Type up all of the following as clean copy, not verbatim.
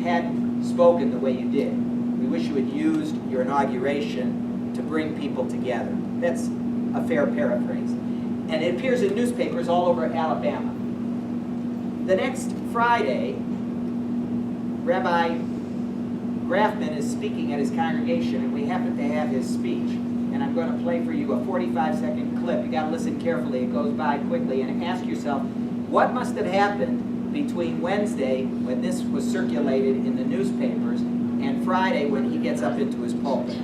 hadn't spoken the way you did. We wish you had used your inauguration to bring people together. That's a fair paraphrase. And it appears in newspapers all over Alabama. The next Friday, Rabbi Grafman is speaking at his congregation, and we happen to have his speech. And I'm going to play for you a 45-second clip. You got to listen carefully. It goes by quickly. And ask yourself, what must have happened between Wednesday, when this was circulated in the newspapers, and Friday, when he gets up into his pulpit?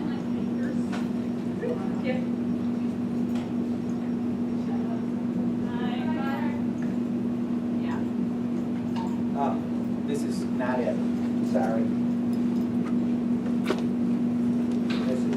Oh, this is not it. Sorry. This is it.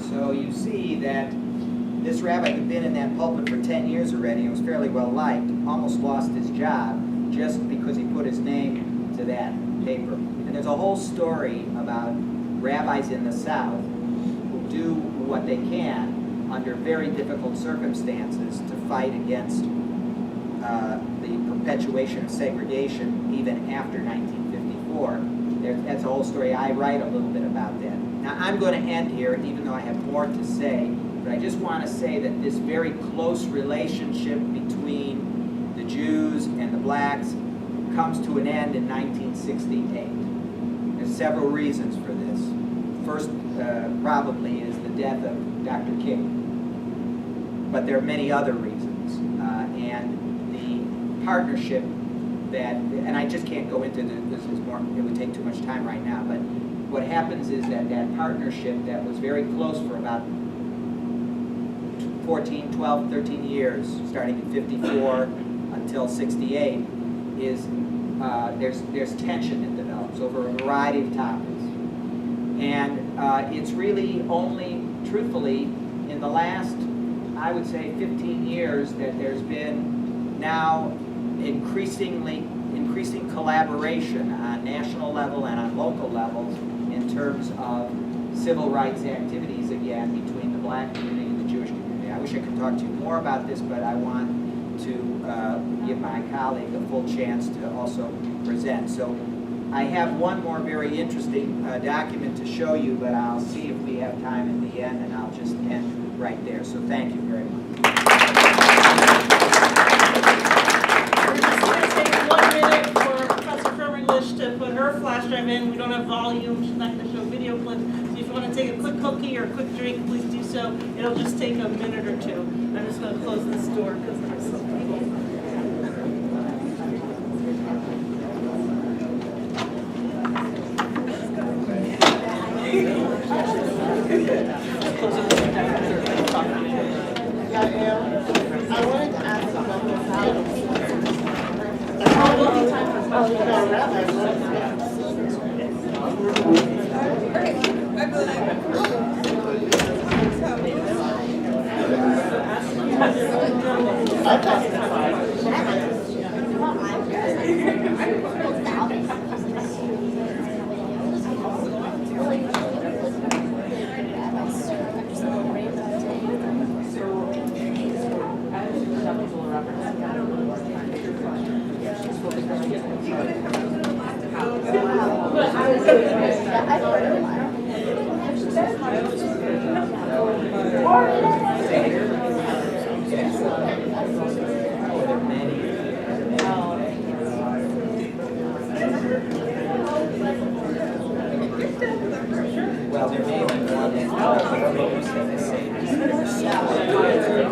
So you see that this rabbi who'd been in that pulpit for 10 years already and was fairly well liked, almost lost his job just because he put his name to that paper. And there's a whole story about rabbis in the South who do what they can under very difficult circumstances to fight against the perpetuation of segregation even after 1954. That's a whole story. I write a little bit about that. Now, I'm going to end here, even though I have more to say, but I just want to say that this very close relationship between the Jews and the blacks comes to an end in 1968. There's several reasons for this. First, probably, is the death of Dr. King. But there are many other reasons. And the partnership that, and I just can't go into this, is more, it would take too much time right now, but what happens is that that partnership that was very close for about 14, 12, 13 years, starting in 54 until 68, is there's tension that develops over a variety of topics. And it's really only, truthfully, in the last, I would say, 15 years that there's been now increasing collaboration on national level and on local levels in terms of civil rights activities again between the black community and the Jewish community. I wish I could talk to you more about this, but I want to give my colleague a full chance to also present. So I have one more very interesting document to show you, but I'll see if we have time in the end, and I'll just end right there. So thank you very much. To put her flash drive in. We don't have volume. She's not going to show video clips. So if you want to take a quick cookie or a quick drink, please do so. It'll just take a minute or two. I'm just going to close this door because there's some people. I wanted to ask about the title.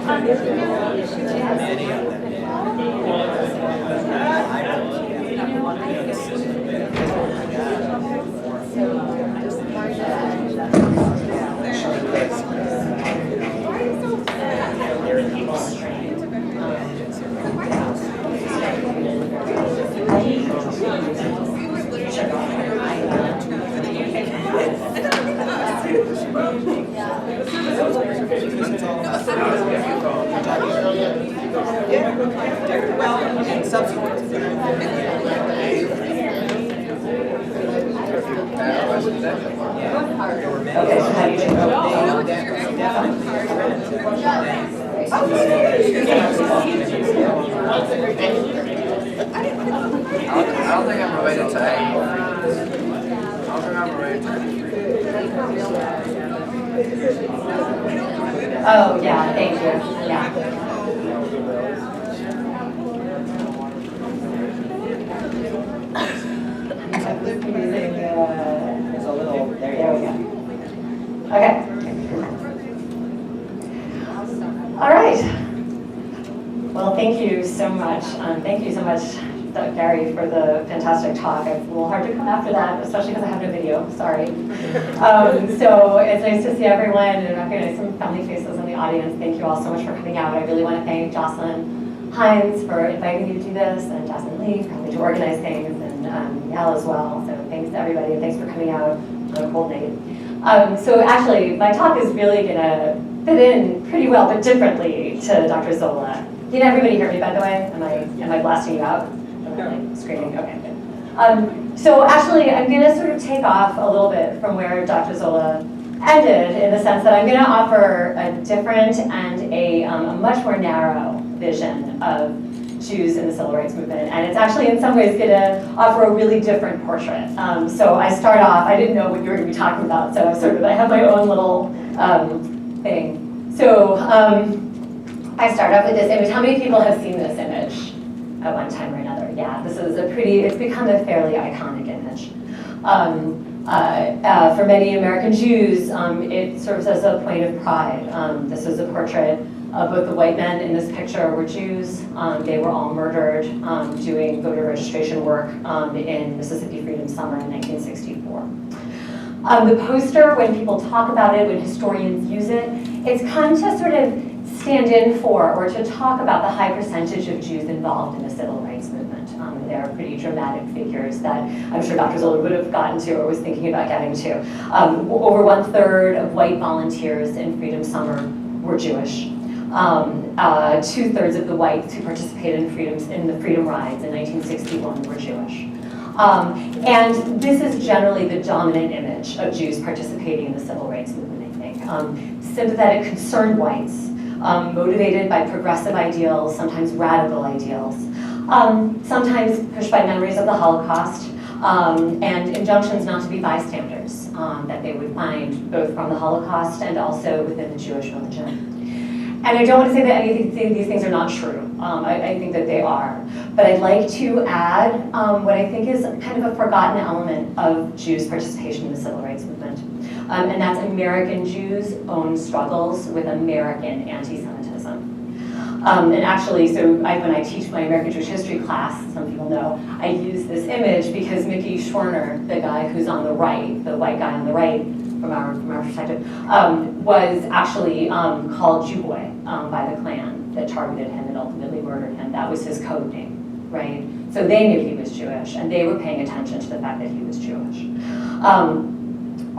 I don't think I'm related to A. I don't think I'm related to Oh, yeah, thank you. Yeah. There's a little, There we go. Okay. All right. Well, thank you so much. Thank you so much, Gary, for the fantastic talk. It's a little hard to come after that, especially because I have no video. Sorry. So it's nice to see everyone, and I recognize some family faces in the audience. Thank you all so much for coming out. I really want to thank Jocelyn Hines for inviting me to do this, and Jasmine Lee for helping to organize things, and Yal as well. So thanks to everybody, and thanks for coming out on a cold night. So actually, my talk is really going to fit in pretty well, but differently to Dr. Zola. Can everybody hear me, by the way? Am I blasting you out? Am I screaming? Okay, good. So actually, I'm going to sort of take off a little bit from where Dr. Zola ended, in the sense that I'm going to offer a different and a much more narrow vision of Jews in the civil rights movement. And it's actually in some ways going to offer a really different portrait. So I start off, I didn't know what you were going to be talking about, so I have my own little thing. So I start off with this image. How many people have seen this image at one time or another? Yeah, this is it's become a fairly iconic image. For many American Jews, it serves as a point of pride. This is a portrait of both the white men in this picture were Jews. They were all murdered doing voter registration work in Mississippi Freedom Summer in 1964. The poster, when people talk about it, when historians use it, it's come to sort of stand in for or to talk about the high percentage of Jews involved in the civil rights movement. They are pretty dramatic figures that I'm sure Dr. Zola would have gotten to or was thinking about getting to. Over 1/3 of white volunteers in Freedom Summer were Jewish. 2/3 of the whites who participated in the Freedom Rides in 1961 were Jewish. And this is generally the dominant image of Jews participating in the civil rights movement, I think. Sympathetic, concerned whites, motivated by progressive ideals, sometimes radical ideals, sometimes pushed by memories of the Holocaust, and injunctions not to be bystanders that they would find both from the Holocaust and also within the Jewish religion. And I don't want to say that any of these things are not true. I think that they are. But I'd like to add what I think is kind of a forgotten element of Jews' participation in the civil rights movement. And that's American Jews' own struggles with American anti-Semitism. And actually, so when I teach my American Jewish history class, some people know, I use this image because Mickey Schwerner, the guy who's on the right, the white guy on the right, from our perspective, was actually called Jew Boy by the Klan that targeted him and ultimately murdered him. That was his code name, right? So they knew he was Jewish, and they were paying attention to the fact that he was Jewish.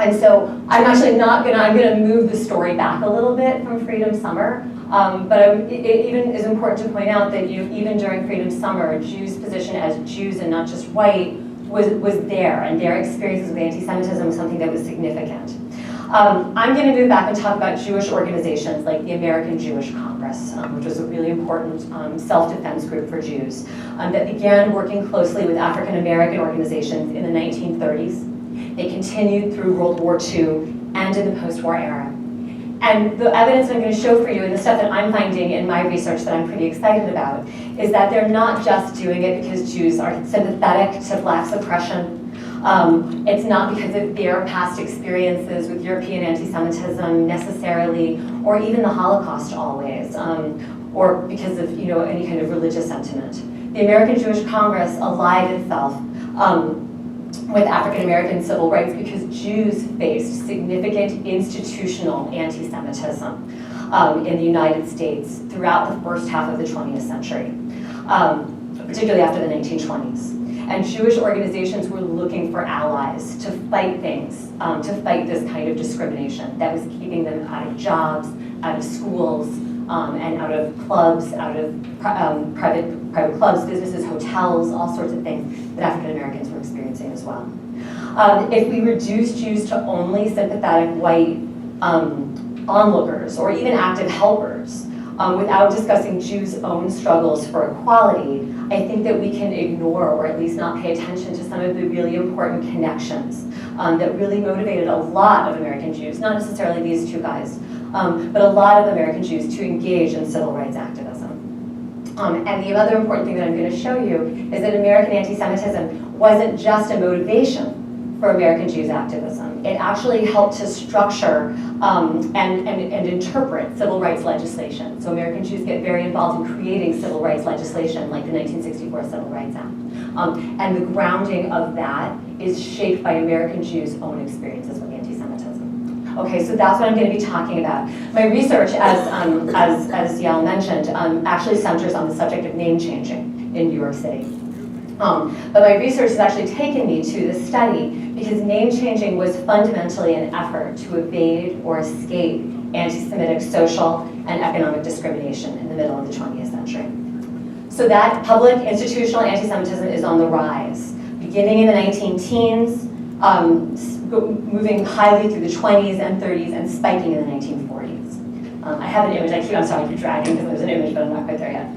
And so I'm actually not gonna, I'm gonna move the story back a little bit from Freedom Summer, but it even is important to point out that even during Freedom Summer, Jews' position as Jews and not just white was there, and their experiences with anti-Semitism was something that was significant. I'm going to move back and talk about Jewish organizations like the American Jewish Congress, which was a really important self-defense group for Jews that began working closely with African American organizations in the 1930s. They continued through World War II and in the post-war era. And the evidence I'm going to show for you and the stuff that I'm finding in my research that I'm pretty excited about is that they're not just doing it because Jews are sympathetic to black suppression It's not because of their past experiences with European anti-Semitism necessarily, or even the Holocaust always, or because of any kind of religious sentiment. The American Jewish Congress allied itself with African American civil rights because Jews faced significant institutional anti-Semitism in the United States throughout the first half of the 20th century, particularly after the 1920s. And Jewish organizations were looking for allies to fight things, to fight this kind of discrimination that was keeping them out of jobs, out of schools, and out of clubs, out of private clubs, businesses, hotels, all sorts of things that African Americans were experiencing as well. If we reduce Jews to only sympathetic white onlookers or even active helpers, without discussing Jews' own struggles for equality, I think that we can ignore or at least not pay attention to some of the really important connections that really motivated a lot of American Jews, not necessarily these two guys, but a lot of American Jews to engage in civil rights activism. And the other important thing that I'm going to show you is that American anti-Semitism wasn't just a motivation for American Jews activism. It actually helped to structure and interpret civil rights legislation. So American Jews get very involved in creating civil rights legislation like the 1964 Civil Rights Act. And the grounding of that is shaped by American Jews' own experiences with anti-Semitism. Okay, so that's what I'm going to be talking about. My research, as Yael mentioned, actually centers on the subject of name changing in New York City. But my research has actually taken me to this study because name changing was fundamentally an effort to evade or escape anti-Semitic social and economic discrimination in the middle of the 20th century. So that public institutional anti-Semitism is on the rise, beginning in the 19-teens, moving highly through the 20s and 30s, and spiking in the 1940s. I have an image, I'm sorry, I keep dragging because there's an image, but I'm not quite there yet.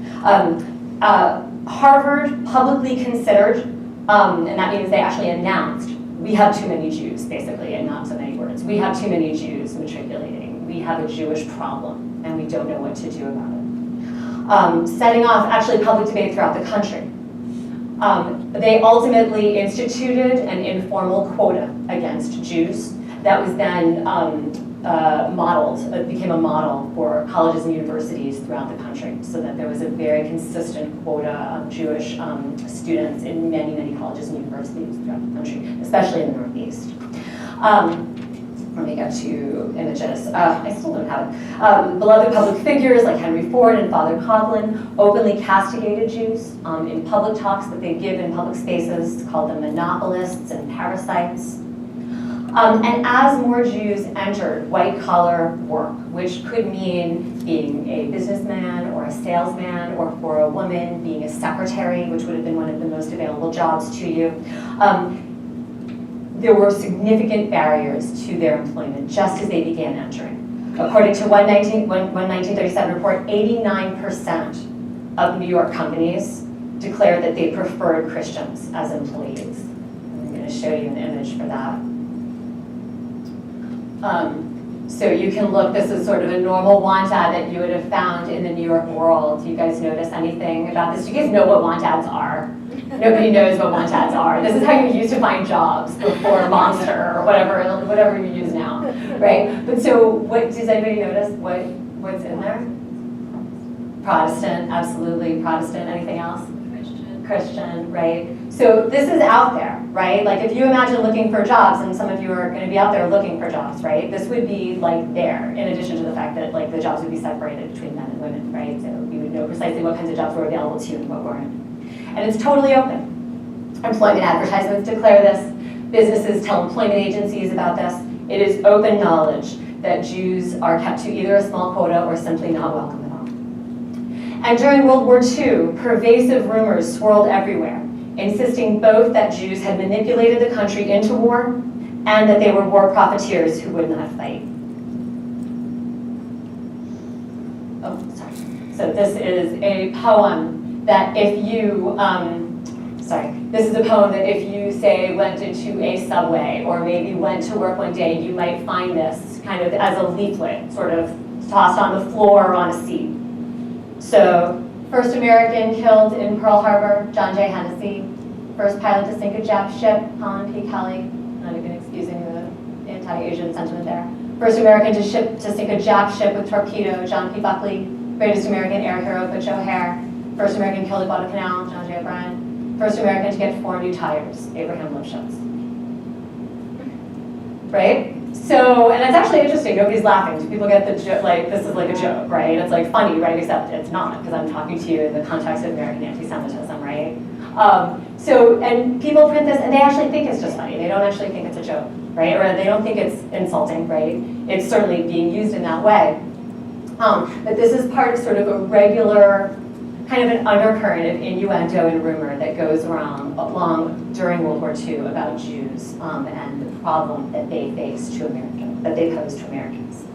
Harvard publicly considered, and that means they actually announced, we have too many Jews, basically, and not so many words. We have too many Jews matriculating. We have a Jewish problem, and we don't know what to do about it. Setting off actually public debate throughout the country. They ultimately instituted an informal quota against Jews that was then became a model for colleges and universities throughout the country, so that there was a very consistent quota of Jewish students in many, many colleges and universities throughout the country, especially in the Northeast. Let me get to images. I still don't have it. Beloved public figures like Henry Ford and Father Coughlin openly castigated Jews in public talks that they give in public spaces, called them monopolists and parasites. And as more Jews entered white-collar work, which could mean being a businessman or a salesman, or for a woman, being a secretary, which would have been one of the most available jobs to you, there were significant barriers to their employment just as they began entering. According to one 1937 report, 89% of New York companies declared that they preferred Christians as employees. I'm going to show you an image for that. So you can look, this is sort of a normal want ad that you would have found in the New York world. Do you guys notice anything about this? Do you guys know what want ads are? Nobody knows what want ads are. This is how you used to find jobs before Monster or whatever you use now, right? But so what, does anybody notice what's in there? Protestant, absolutely, Protestant. Anything else? Christian, right? So this is out there, right? Like if you imagine looking for jobs, and some of you are going to be out there looking for jobs, right? This would be like there, in addition to the fact that like the jobs would be separated between men and women, right? So you would know precisely what kinds of jobs were available to you and what weren't. And it's totally open. Employment advertisements declare this. Businesses tell employment agencies about this. It is open knowledge that Jews are kept to either a small quota or simply not welcome at all. And during World War II, pervasive rumors swirled everywhere, insisting both that Jews had manipulated the country into war and that they were war profiteers who would not fight. Oh, sorry. So this is a poem that if you, this is a poem that if you, say, went into a subway or maybe went to work one day, you might find this kind of as a leaflet, sort of tossed on the floor or on a seat. So, first American killed in Pearl Harbor, John J. Hennessy. first pilot to sink a Jap ship, Holland P. Kelly, not even excusing the anti-Asian sentiment there. First American to sink a Jap ship with torpedo, John P. Buckley. Greatest American air hero, Butch O'Hare. First American killed at Guadalcanal, John J. O'Brien. First American to get 4 new tires, Abraham Lipschutz. Right? So, and it's actually interesting, nobody's laughing. People get the joke, like, this is like a joke, right? It's like funny, right? Except it's not, because I'm talking to you in the context of American anti-Semitism, right? And people print this, and they actually think it's just funny. They don't actually think it's a joke, right? Or they don't think it's insulting, right? It's certainly being used in that way. But this is part of sort of a regular, kind of an undercurrent of innuendo and rumor that goes around along during World War II about Jews and the problem that they face to Americans, that they pose to Americans.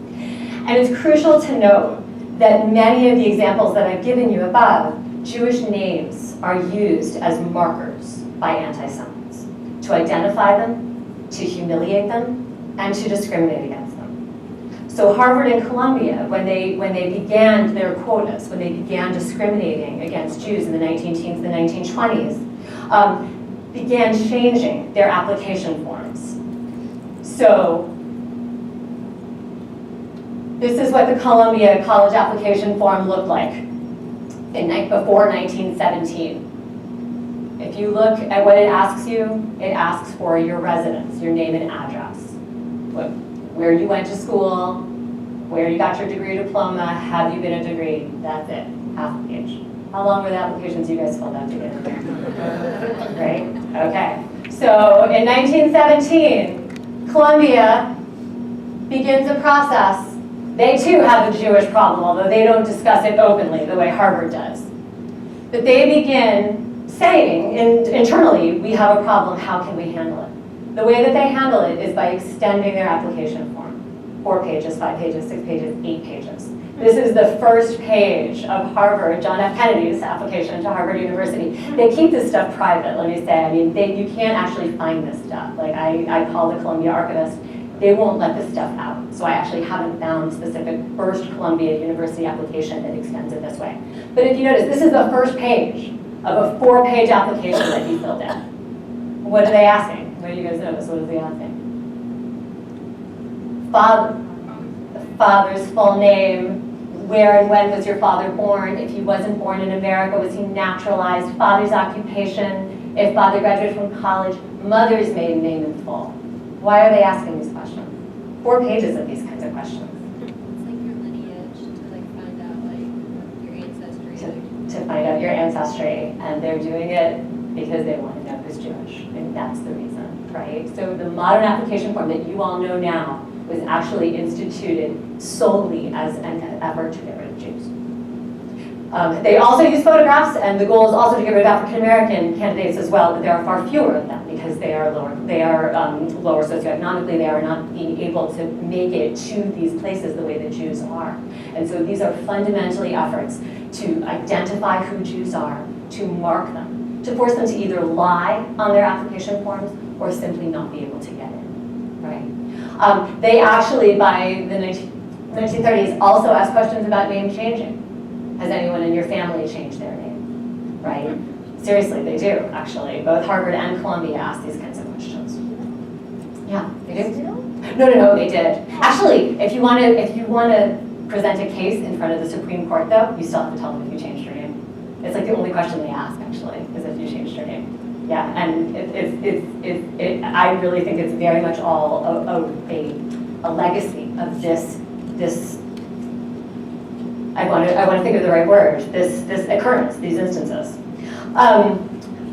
And it's crucial to note that many of the examples that I've given you above, Jewish names are used as markers by anti-Semites to identify them, to humiliate them, and to discriminate against them. So Harvard and Columbia, when they began their quotas, when they began discriminating against Jews in the 19-teens, the 1920s, began changing their application forms. So this is what the Columbia college application form looked like before 1917. If you look at what it asks you, it asks for your residence, your name and address, where you went to school, where you got your degree or diploma, have you been a degree, that's it, half a page. How long were the applications you guys filled out to get in there? Right? Okay. So in 1917, Columbia begins a process. They too have a Jewish problem, although they don't discuss it openly the way Harvard does. But they begin saying internally, we have a problem, how can we handle it? The way that they handle it is by extending their application form. 4 pages, 5 pages, 6 pages, 8 pages. This is the first page of Harvard, John F. Kennedy's application to Harvard University. They keep this stuff private, let me say. I mean, you can't actually find this stuff. Like, I call the Columbia archivist. They won't let this stuff out. So I actually haven't found specific first Columbia University application that extends it this way. But if you notice, this is the first page of a 4-page application that he filled in. What are they asking? What do you guys notice? What is he asking? The father's full name, where and when was your father born? If he wasn't born in America, was he naturalized? Father's occupation, if father graduated from college, mother's maiden name in full. Why are they asking these questions? 4 pages of these kinds of questions. It's like your lineage to like find out like your ancestry. To find out your ancestry, and they're doing it because they want to know who's Jewish, and that's the reason, right? So the modern application form that you all know now was actually instituted solely as an effort to get rid of Jews. They also use photographs, and the goal is also to get rid of African American candidates as well, but there are far fewer of them because they are lower socioeconomically. They are not being able to make it to these places the way that Jews are. And so these are fundamentally efforts to identify who Jews are, to mark them, to force them to either lie on their application forms or simply not be able to get in, right? They actually, by the 1930s, also asked questions about name changing. Has anyone in your family changed their name, right? Seriously, they do, actually. Both Harvard and Columbia asked these kinds of questions. Yeah, they do. No, they did. Actually, if you want to present a case in front of the Supreme Court, though, you still have to tell them if you changed your name. It's like the only question they ask, actually, is if you changed your name. Yeah, and I really think it's very much all a legacy of this. I want to think of the right word. This occurrence, these instances.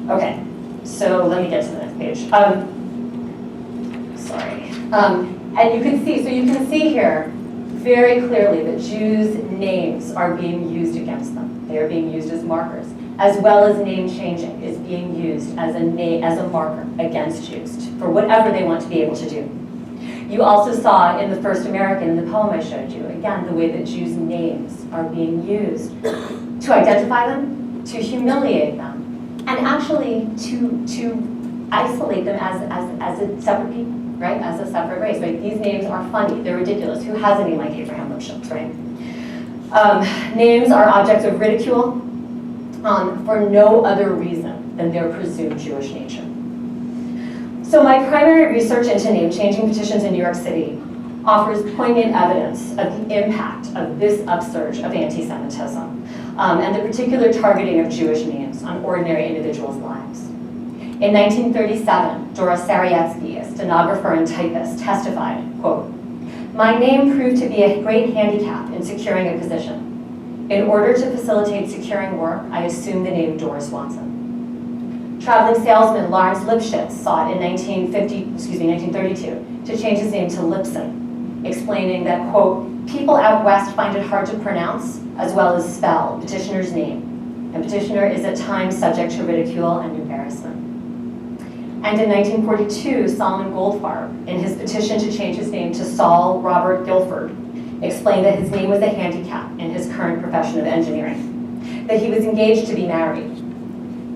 Okay, so let me get to the next page. Sorry. And you can see here very clearly that Jews' names are being used against them. They are being used as markers, as well as name changing is being used as a marker against Jews for whatever they want to be able to do. You also saw in the First American, in the poem I showed you, again, the way that Jews' names are being used to identify them, to humiliate them, and actually to isolate them as a separate people, right? As a separate race, right? These names are funny, they're ridiculous. Who has a name like Abraham Lipschutz, right? Names are objects of ridicule for no other reason than their presumed Jewish nature. So my primary research into name-changing petitions in New York City offers poignant evidence of the impact of this upsurge of anti-Semitism and the particular targeting of Jewish names on ordinary individuals' lives. In 1937, Dora Sarietsky, a stenographer and typist, testified, quote, "My name proved to be a great handicap in securing a position. In order to facilitate securing work, I assumed the name Doris Watson." Traveling salesman Lawrence Lipschitz sought in 1932 to change his name to Lipson, explaining that, quote, "People out west find it hard to pronounce as well as spell petitioner's name, and petitioner is at times subject to ridicule and embarrassment." And in 1942, Solomon Goldfarb, in his petition to change his name to Saul Robert Guilford, explained that his name was a handicap in his current profession of engineering, that he was engaged to be married,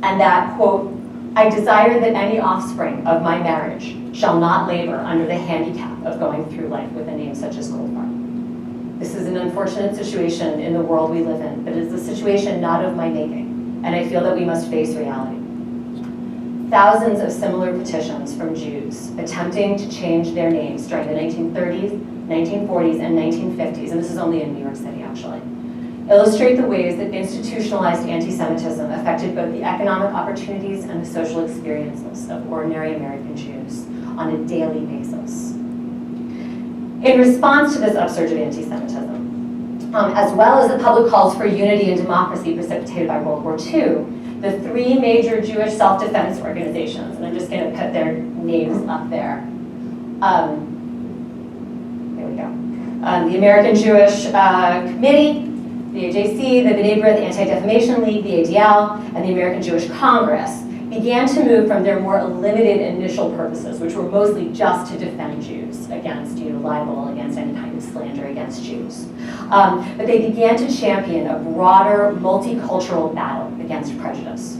and that, quote, "I desire that any offspring of my marriage shall not labor under the handicap of going through life with a name such as Goldfarb." This is an unfortunate situation in the world we live in, but it is a situation not of my making, and I feel that we must face reality. Thousands of similar petitions from Jews attempting to change their names during the 1930s, 1940s, and 1950s, and this is only in New York City actually, illustrate the ways that institutionalized anti-Semitism affected both the economic opportunities and the social experiences of ordinary American Jews on a daily basis. In response to this upsurge of anti-Semitism, as well as the public calls for unity and democracy precipitated by World War II, the three major Jewish self-defense organizations, and I'm just going to put their names up there. There we go. The American Jewish Committee, the AJC, the B'nai B'rith Anti-Defamation League, the ADL, and the American Jewish Congress began to move from their more limited initial purposes, which were mostly just to defend Jews against libel, against any kind of slander against Jews. But they began to champion a broader multicultural battle against prejudice.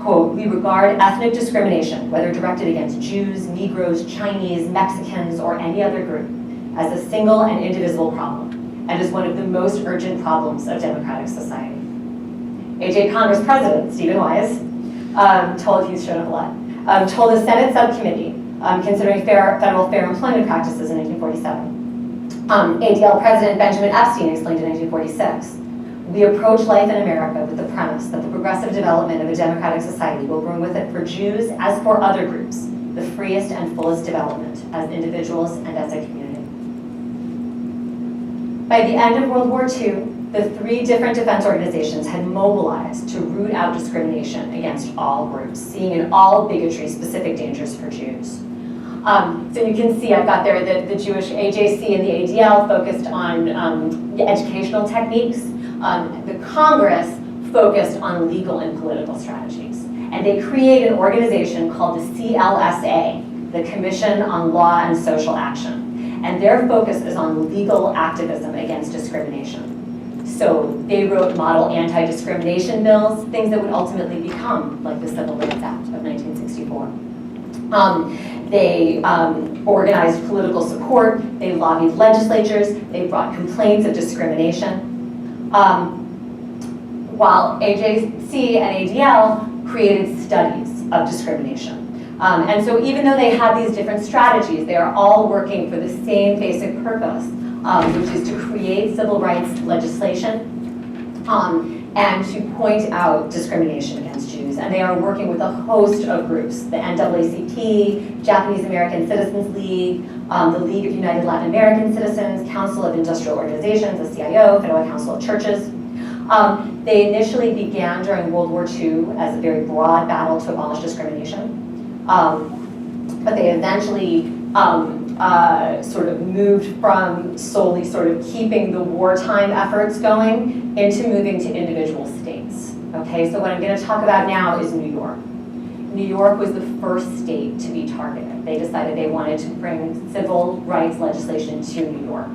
Quote, "We regard ethnic discrimination, whether directed against Jews, Negroes, Chinese, Mexicans, or any other group, as a single and indivisible problem, and as one of the most urgent problems of democratic society." AJ Congress President Stephen Wise he's shown up a lot, told the Senate subcommittee, considering federal fair employment practices in 1947. ADL President Benjamin Epstein explained in 1946, "We approach life in America with the premise that the progressive development of a democratic society will bring with it for Jews, as for other groups, the freest and fullest development as individuals and as a community." By the end of World War II, the three different defense organizations had mobilized to root out discrimination against all groups, seeing in all bigotry specific dangers for Jews. So you can see I've got there that the Jewish AJC and the ADL focused on educational techniques. The Congress focused on legal and political strategies. And they created an organization called the CLSA, the Commission on Law and Social Action. And their focus is on legal activism against discrimination. So they wrote model anti-discrimination bills, things that would ultimately become like the Civil Rights Act of 1964. They organized political support, they lobbied legislatures, they brought complaints of discrimination, while AJC and ADL created studies of discrimination. And so even though they have these different strategies, they are all working for the same basic purpose, which is to create civil rights legislation and to point out discrimination against Jews. And they are working with a host of groups, the NAACP, Japanese American Citizens League, the League of United Latin American Citizens, Council of Industrial Organizations, the CIO, Federal Council of Churches. They initially began during World War II as a very broad battle to abolish discrimination. But they eventually sort of moved from solely sort of keeping the wartime efforts going into moving to individual states. Okay, so what I'm going to talk about now is New York. New York was the first state to be targeted. They decided they wanted to bring civil rights legislation to New York.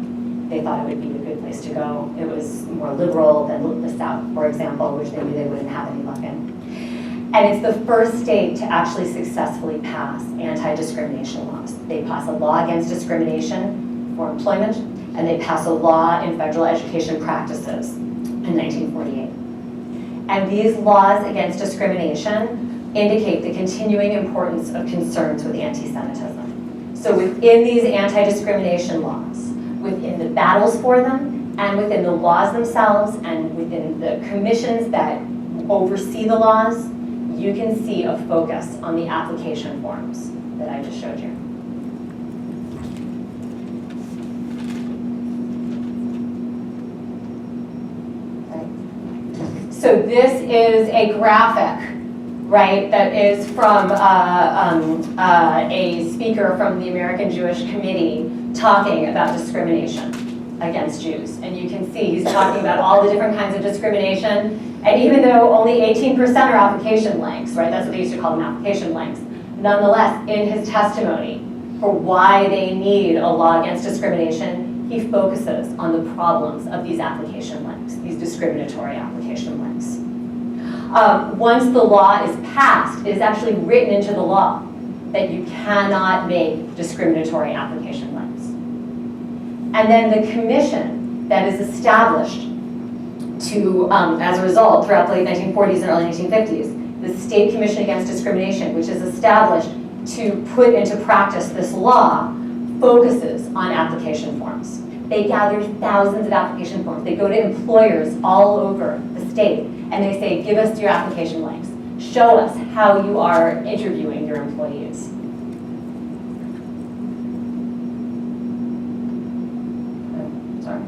They thought it would be a good place to go. It was more liberal than the South, for example, which they knew they wouldn't have any luck in. And it's the first state to actually successfully pass anti-discrimination laws. They pass a law against discrimination for employment, and they pass a law in federal education practices in 1948. And these laws against discrimination indicate the continuing importance of concerns with anti-Semitism. So within these anti-discrimination laws, within the battles for them, and within the laws themselves, and within the commissions that oversee the laws, you can see a focus on the application forms that I just showed you. So this is a graphic, right, that is from a speaker from the American Jewish Committee talking about discrimination against Jews. And you can see he's talking about all the different kinds of discrimination. And even though only 18% are application blanks, right, that's what they used to call them, application blanks, nonetheless, in his testimony for why they need a law against discrimination, he focuses on the problems of these application blanks, these discriminatory application blanks. Once the law is passed, it is actually written into the law that you cannot make discriminatory application blanks. And then the commission that is established to, as a result, throughout the late 1940s and early 1950s, the State Commission Against Discrimination, which is established to put into practice this law, focuses on application forms. They gather thousands of application forms. They go to employers all over the state, and they say, give us your application blanks. Show us how you are interviewing your employees. Sorry.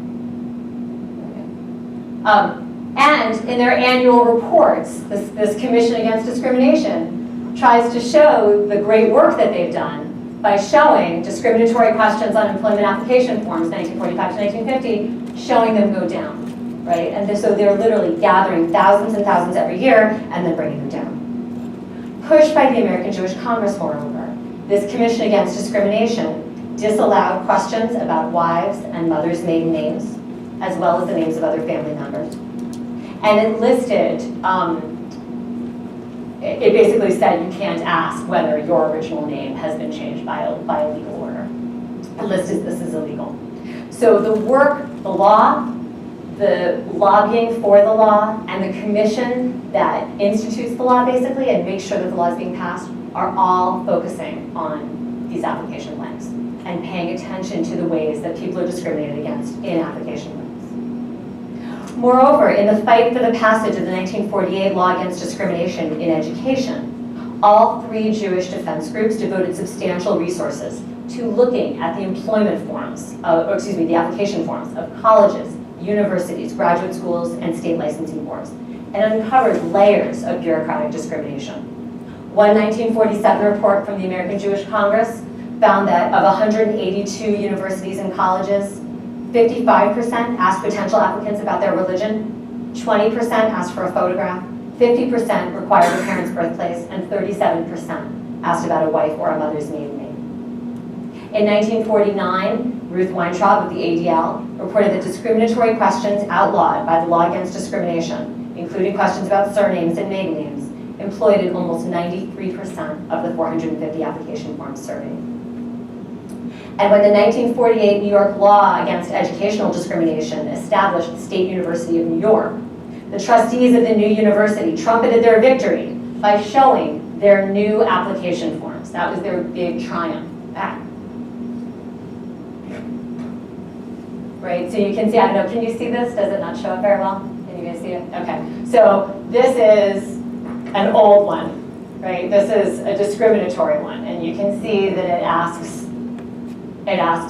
And in their annual reports, this Commission Against Discrimination tries to show the great work that they've done by showing discriminatory questions on employment application forms, 1945 to 1950, showing them go down, right? And so they're literally gathering thousands and thousands every year and then bringing them down. Pushed by the American Jewish Congress, moreover, this Commission Against Discrimination disallowed questions about wives' and mothers' maiden names, as well as the names of other family members. And it listed, it basically said you can't ask whether your original name has been changed by a legal order. It listed this as illegal. So the work, the law, the lobbying for the law, and the commission that institutes the law basically and makes sure that the law is being passed are all focusing on these application blanks and paying attention to the ways that people are discriminated against in application blanks. Moreover, in the fight for the passage of the 1948 law against discrimination in education, all three Jewish defense groups devoted substantial resources to looking at the employment forms, the application forms of colleges, universities, graduate schools, and state licensing boards, and uncovered layers of bureaucratic discrimination. One 1947 report from the American Jewish Congress found that of 182 universities and colleges, 55% asked potential applicants about their religion, 20% asked for a photograph, 50% required a parent's birthplace, and 37% asked about a wife or a mother's maiden name. In 1949, Ruth Weintraub of the ADL reported that discriminatory questions outlawed by the law against discrimination, including questions about surnames and maiden names, employed in almost 93% of the 450 application forms surveyed. And when the 1948 New York law against educational discrimination established the State University of New York, the trustees of the new university trumpeted their victory by showing their new application forms. That was their big triumph. Right, so you can see, I don't know, can you see this? Does it not show it very well? Can you guys see it? Okay, so this is an old one, right? This is a discriminatory one, and you can see that it asks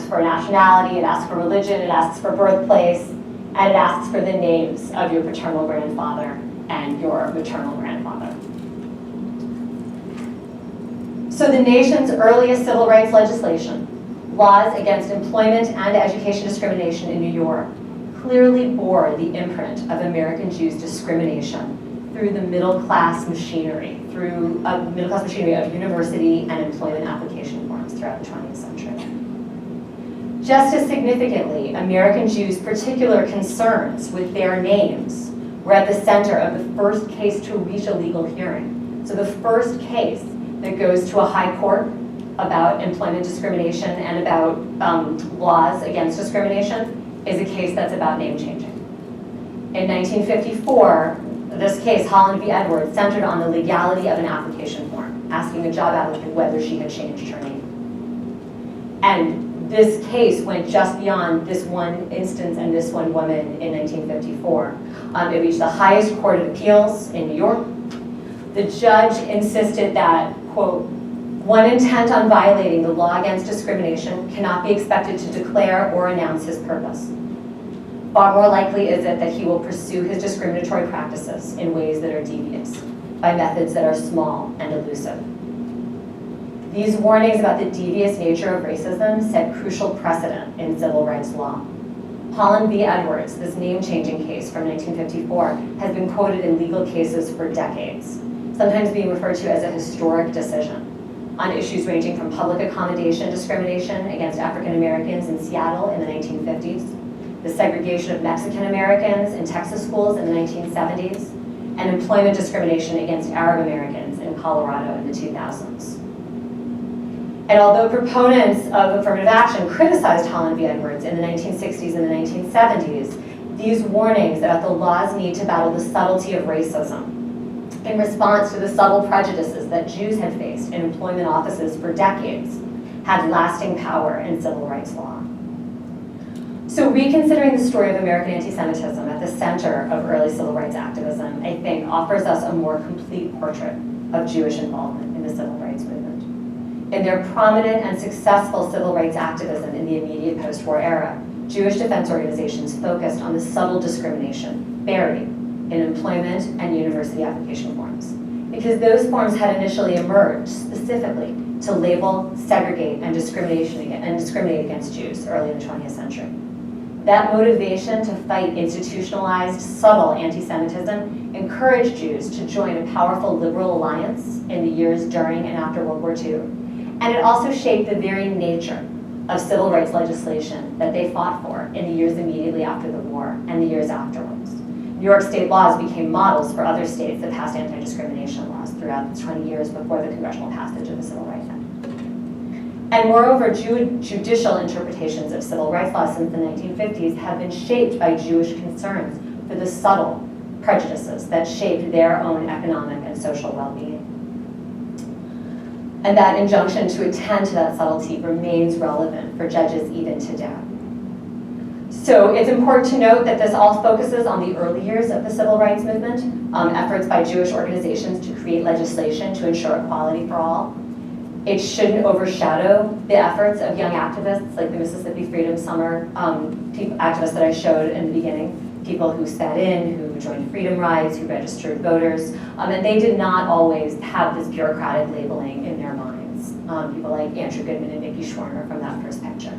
for nationality, it asks for religion, it asks for birthplace, and it asks for the names of your paternal grandfather and your maternal grandfather. So the nation's earliest civil rights legislation, laws against employment and education discrimination in New York, clearly bore the imprint of American Jews' discrimination through the middle-class machinery, of university and employment application forms throughout the 20th century. Just as significantly, American Jews' particular concerns with their names were at the center of the first case to reach a legal hearing. So the first case that goes to a high court about employment discrimination and about laws against discrimination is a case that's about name changing. In 1954, this case, Holland v. Edwards, centered on the legality of an application form, asking a job applicant whether she had changed her name. And this case went just beyond this one instance and this one woman in 1954. It reached the highest court of appeals in New York. The judge insisted that, quote, one intent on violating the law against discrimination cannot be expected to declare or announce his purpose. Far more likely is it that he will pursue his discriminatory practices in ways that are devious, by methods that are small and elusive. These warnings about the devious nature of racism set crucial precedent in civil rights law. Holland v. Edwards, this name-changing case from 1954, has been quoted in legal cases for decades, sometimes being referred to as a historic decision, on issues ranging from public accommodation discrimination against African Americans in Seattle in the 1950s, the segregation of Mexican Americans in Texas schools in the 1970s, and employment discrimination against Arab Americans in Colorado in the 2000s. And although proponents of affirmative action criticized Holland v. Edwards in the 1960s and the 1970s, these warnings about the law's need to battle the subtlety of racism in response to the subtle prejudices that Jews had faced in employment offices for decades had lasting power in civil rights law. So reconsidering the story of American anti-Semitism at the center of early civil rights activism, I think, offers us a more complete portrait of Jewish involvement in the civil rights movement. In their prominent and successful civil rights activism in the immediate post-war era, Jewish defense organizations focused on the subtle discrimination buried in employment and university application forms, because those forms had initially emerged specifically to label, segregate, and discriminate against Jews early in the 20th century. That motivation to fight institutionalized, subtle anti-Semitism encouraged Jews to join a powerful liberal alliance in the years during and after World War II. And it also shaped the very nature of civil rights legislation that they fought for in the years immediately after the war and the years afterwards. New York state laws became models for other states that passed anti-discrimination laws throughout the 20 years before the congressional passage of the Civil Rights Act. And moreover, judicial interpretations of civil rights laws since the 1950s have been shaped by Jewish concerns for the subtle prejudices that shaped their own economic and social well-being. And that injunction to attend to that subtlety remains relevant for judges even today. So it's important to note that this all focuses on the early years of the civil rights movement, efforts by Jewish organizations to create legislation to ensure equality for all. It shouldn't overshadow the efforts of young activists like the Mississippi Freedom Summer activists that I showed in the beginning, people who sat in, who joined freedom rides, who registered voters, and they did not always have this bureaucratic labeling in their minds. People like Andrew Goodman and Nikki Schwerner from that first picture.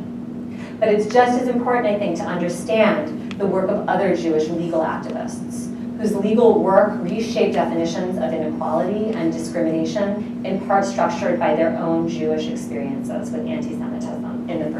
But it's just as important, I think, to understand the work of other Jewish legal activists, whose legal work reshaped definitions of inequality and discrimination, in part structured by their own Jewish experiences with anti-Semitism in the